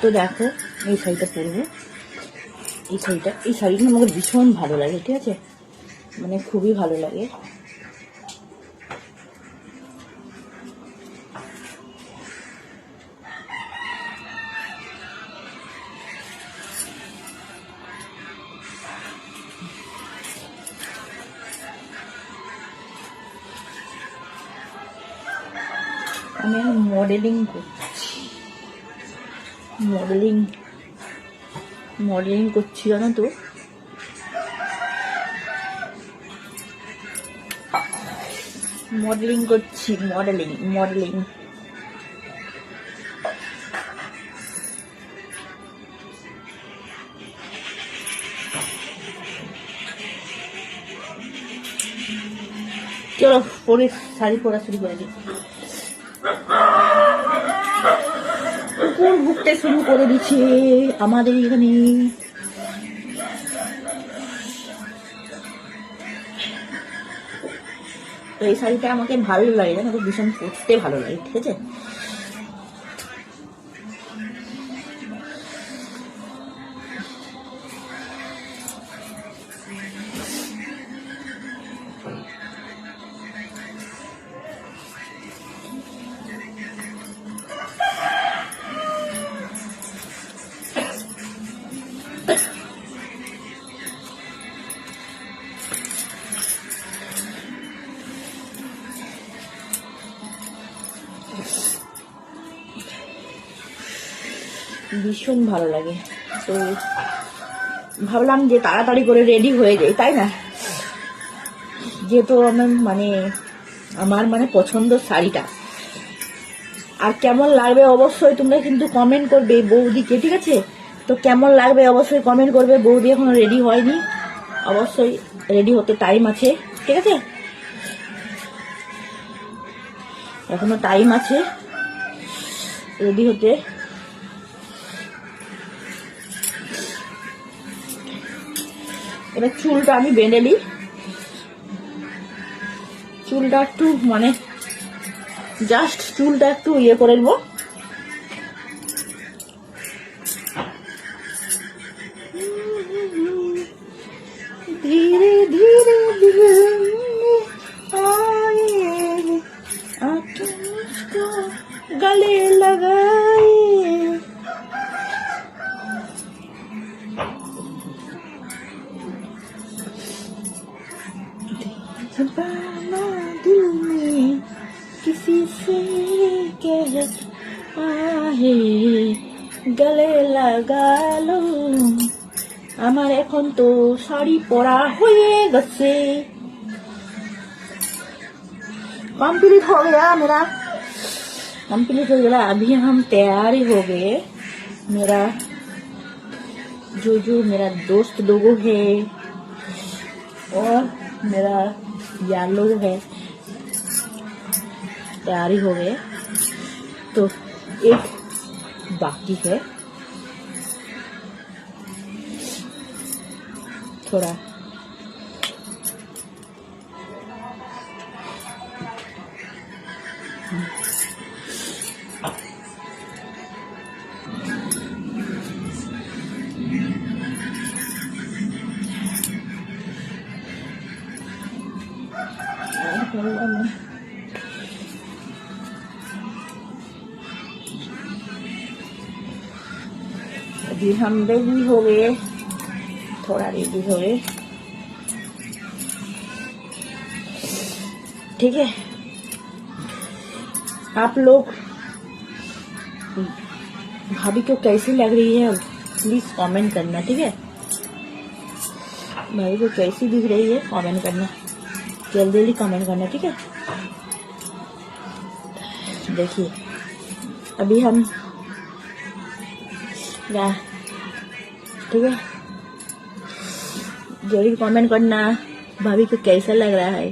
তো দেখো এই শাড়িটা পরবো, এই শাড়িটা আমাকে ভীষণ ভালো লাগে, ঠিক আছে, মানে খুবই ভালো লাগে। আমি এখন মডেলিং করছি, মডেলিং করছি জানো তো। মডেলিং করছি, মডেলিং। চলো পরে শাড়ি পরা শুরু করে দিই। কুকুর ভুগতে শুরু করে দিচ্ছে আমাদের এখানে। তো এই শাড়িটা আমাকে ভালো লাগে, জানো তো, ভীষণ পরতে ভালো লাগে, ঠিক আছে। ভীষণ ভালো লাগে। তো ভাবলাম যে তাড়াতাড়ি করে রেডি হয়ে যাই, তাই না, যেহেতু আমার মানে পছন্দ শাড়িটা। আর কেমন লাগবে অবশ্যই তোমরা কিন্তু কমেন্ট করবে বৌদিকে, ঠিক আছে। তো কেমন লাগবে অবশ্যই কমেন্ট করবে। বৌদি এখনো রেডি হয়নি, অবশ্যই রেডি হতে টাইম আছে, ঠিক আছে, এখনো টাইম আছে রেডি হতে। এবার চুলটা আমি বেঁধে নিই, চুলটা একটু মানে জাস্ট চুলটা একটু ইয়ে করে নেবো। ধীরে ধীরে গলে লাগাই। दिल में किसी से कह आहे গলে লাগালো। আমার এখন তো শাড়ি পরা হয়ে গেছে, कंप्लीट हो गया मेरा, कंप्लीट हो गया। अभी हम तैयारी हो गए। मेरा जो मेरा दोस्त लोगों है और मेरा यार लोग है, तैयारी हो गए। तो एक बाकी है, थोड़ा अभी हम रेडी हो गए, थोड़ा रेडी हो गए, ठीक है। आप लोग भाभी को कैसी लग रही है प्लीज कमेंट करना, ठीक है। भाभी को कैसी दिख रही है कमेंट करना, जल्दी जल्दी कमेंट करना, ठीक है। देखिए अभी हम ठीक है, जरूर कमेंट करना भाभी को कैसा लग रहा है।